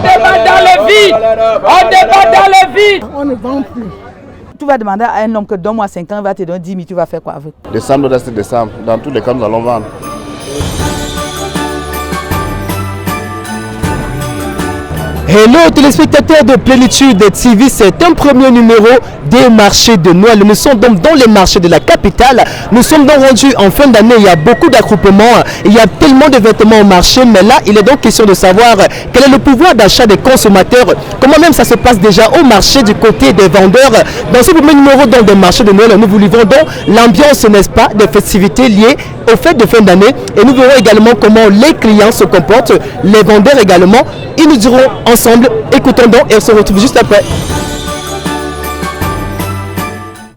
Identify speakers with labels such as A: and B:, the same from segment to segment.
A: débat dans le vide. On débat dans le vide.
B: On ne vend plus.
C: Tu vas demander à un homme que donne-moi 5 ans, il va te donner 10 000, tu vas faire quoi avec?
D: Décembre reste décembre. Dans tous les cas, nous allons vendre.
E: Hello téléspectateurs de Plénitude TV, c'est un premier numéro des marchés de Noël. Nous sommes donc dans les marchés de la capitale. Nous sommes donc rendus en fin d'année, il y a beaucoup d'accroupements, il y a tellement de vêtements au marché, mais là il est donc question de savoir quel est le pouvoir d'achat des consommateurs, comment même ça se passe déjà au marché du côté des vendeurs. Dans ce premier numéro donc des marchés de Noël, nous vous livrons donc l'ambiance, n'est-ce pas, des festivités liées aux fêtes de fin d'année, et nous verrons également comment les clients se comportent, les vendeurs également. Ils nous diront ensemble, écoutons donc et on se retrouve juste après.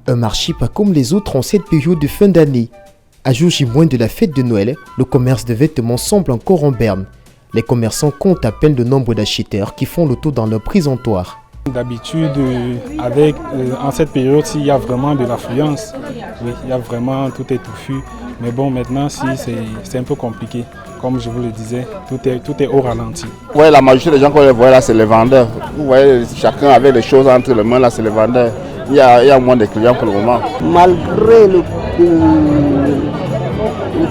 E: Un marché pas comme les autres en cette période de fin d'année. À jour J- de la fête de Noël, le commerce de vêtements semble encore en berne. Les commerçants comptent à peine le nombre d'acheteurs qui font le tour dans leur présentoir.
F: D'habitude, en cette période, il y a vraiment de l'affluence. Oui, il y a vraiment, tout est touffu. Mais bon, maintenant, c'est un peu compliqué. Comme je vous le disais, tout est au ralenti.
D: Ouais, la majorité des gens qu'on voit là, c'est les vendeurs. Vous voyez, chacun avait les choses entre les mains, là, c'est les vendeurs. Il y a moins de clients pour le moment.
B: Malgré le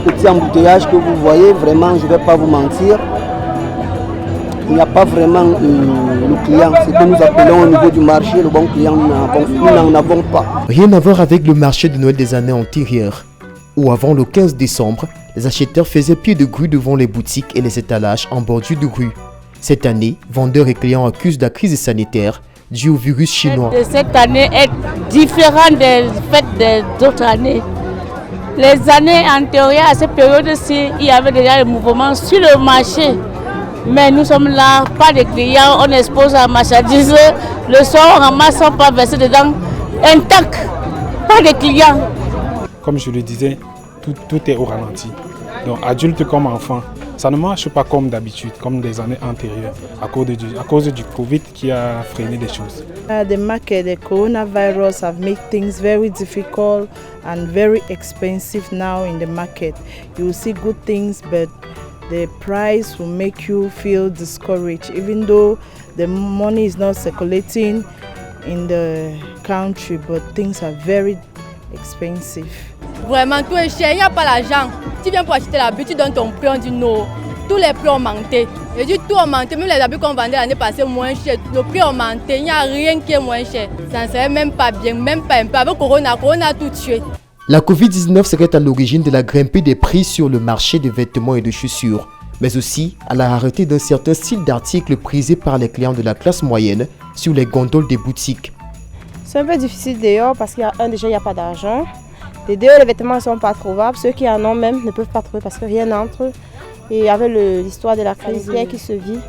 B: petit embouteillage que vous voyez, vraiment, je ne vais pas vous mentir, il n'y a pas vraiment le client. Ce que nous appelons au niveau du marché, le bon client, nous n'en avons pas.
E: Rien à voir avec le marché de Noël des années antérieures, où avant le 15 décembre, les acheteurs faisaient pied de grue devant les boutiques et les étalages en bordure de rue. Cette année, vendeurs et clients accusent de la crise sanitaire due au virus chinois.
G: Cette année est différente des fêtes d'autres années. Les années antérieures à cette période-ci, il y avait déjà le mouvement sur le marché. Mais nous sommes là, pas de clients, on expose la marchandise. Le soir, on ramasse, on peut verser dedans intact, pas de clients.
F: Comme je le disais, tout est au ralenti. Donc adultes comme enfants, ça ne marche pas comme d'habitude, comme des années antérieures, à cause du Covid qui a freiné les choses.
H: The market, the coronavirus have made things very difficult and very expensive now in the market. You will see good things, but the price will make you feel discouraged, even though the money is not circulating in the country, but things are very expensive.
I: Vraiment, tout est cher, il n'y a pas l'argent. Tu viens pour acheter l'habit, tu donnes ton prix, on dit non. Tous les prix ont augmenté. Et du tout a augmenté, même les habits qu'on vendait l'année passée moins cher. Le prix a augmenté, il n'y a rien qui est moins cher. Ça ne serait même pas bien, même pas un peu. Avec Corona a tout tué.
E: La Covid-19 serait à l'origine de la grimpée des prix sur le marché des vêtements et de chaussures, mais aussi à la rareté d'un certain style d'articles prisés par les clients de la classe moyenne sur les gondoles des boutiques.
J: C'est un peu difficile dehors parce qu'il y a déjà il n'y a pas d'argent. Les deux, les vêtements ne sont pas trouvables. Ceux qui en ont même ne peuvent pas trouver parce que rien n'entre. Et avec l'histoire de la crise qui se vit,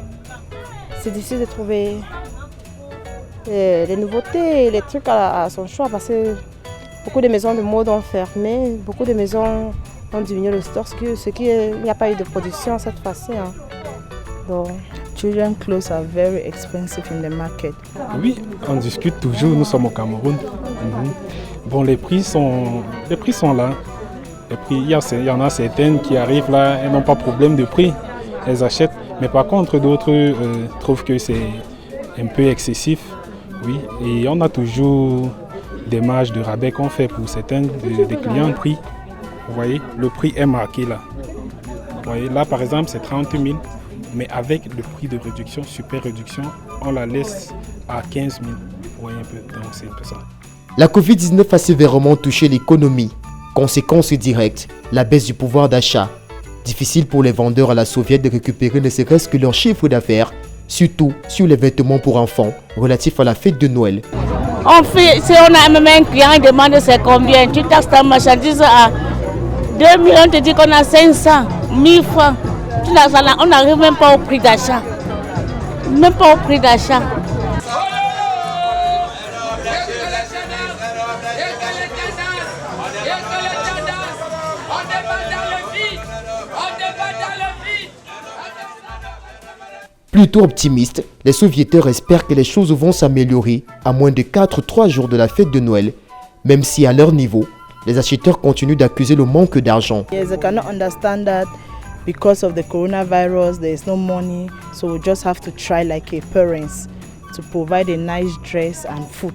J: c'est difficile de trouver les nouveautés et les trucs à son choix parce que beaucoup de maisons de mode ont fermé, beaucoup de maisons ont diminué le stock, il n'y a pas eu de production cette fois-ci. Hein. Donc,
H: children clothes are very expensive in the market.
F: Oui, on discute toujours, nous sommes au Cameroun. Bon, les prix sont là. Et puis, il y en a certaines qui arrivent là, elles n'ont pas de problème de prix, elles achètent. Mais par contre, d'autres trouvent que c'est un peu excessif. Oui, et on a toujours des marges de rabais qu'on fait pour certains des clients prix. Vous voyez, le prix est marqué là. Vous voyez, là par exemple, c'est 30 000, mais avec le prix de réduction, super réduction, on la laisse à 15 000. Vous voyez un peu, donc c'est un peu ça.
E: La Covid-19 a sévèrement touché l'économie. Conséquence directe, la baisse du pouvoir d'achat. Difficile pour les vendeurs à la Soviet de récupérer ne serait-ce que leur chiffre d'affaires, surtout sur les vêtements pour enfants relatifs à la fête de Noël.
G: Si on a même un client qui demande c'est combien, tu taxes ta marchandise à 2 000, on te dit qu'on a 500, 1000 francs. On n'arrive même pas au prix d'achat. Même pas au prix d'achat.
E: Plutôt optimistes, les soviétaires espèrent que les choses vont s'améliorer à moins de 3 jours de la fête de Noël, même si à leur niveau, les acheteurs continuent d'accuser le manque d'argent.
H: Yes, I cannot understand that because of the coronavirus, there is no money, so we just have to try like a parents to provide a nice dress and food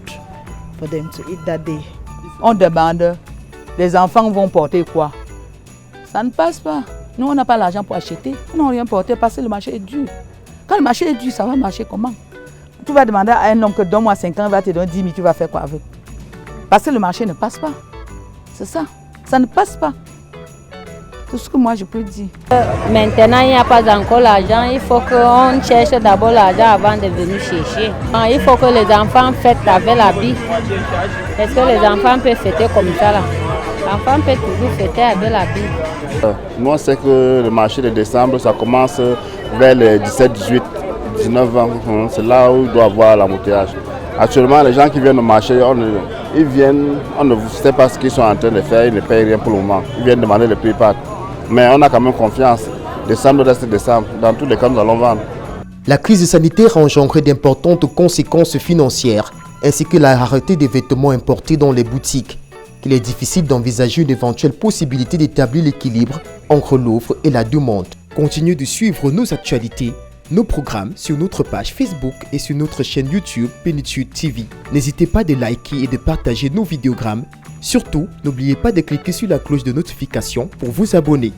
H: for them to eat that day.
C: On demande, les enfants vont porter quoi? Ça ne passe pas. Nous, on n'a pas l'argent pour acheter. Nous n'avons rien porté parce que le marché est dur. Quand le marché est dur, ça va marcher comment? Tu vas demander à un homme que donne-moi 5 ans, il va te donner 10 000, tu vas faire quoi avec? Parce que le marché ne passe pas. C'est ça. Ça ne passe pas. Tout ce que moi je peux dire.
G: Maintenant, il n'y a pas encore l'argent. Il faut qu'on cherche d'abord l'argent avant de venir chercher. Il faut que les enfants fêtent avec l'habit. Est-ce que les enfants peuvent fêter comme ça là? L'enfant peut toujours fêter avec l'habit.
D: Moi, c'est que le marché de décembre, ça commence vers les 17, 18, 19 ans. C'est là où il doit avoir l'embouteillage. Actuellement, les gens qui viennent au marché, ils viennent, on ne sait pas ce qu'ils sont en train de faire, ils ne payent rien pour le moment. Ils viennent demander le prix-part. Mais on a quand même confiance. Décembre reste décembre. Dans tous les cas, nous allons vendre.
E: La crise sanitaire a engendré d'importantes conséquences financières, ainsi que la rareté des vêtements importés dans les boutiques, qu'il est difficile d'envisager une éventuelle possibilité d'établir l'équilibre entre l'offre et la demande. Continuez de suivre nos actualités, nos programmes sur notre page Facebook et sur notre chaîne YouTube Plénitude TV. N'hésitez pas de liker et de partager nos vidéogrammes. Surtout, n'oubliez pas de cliquer sur la cloche de notification pour vous abonner.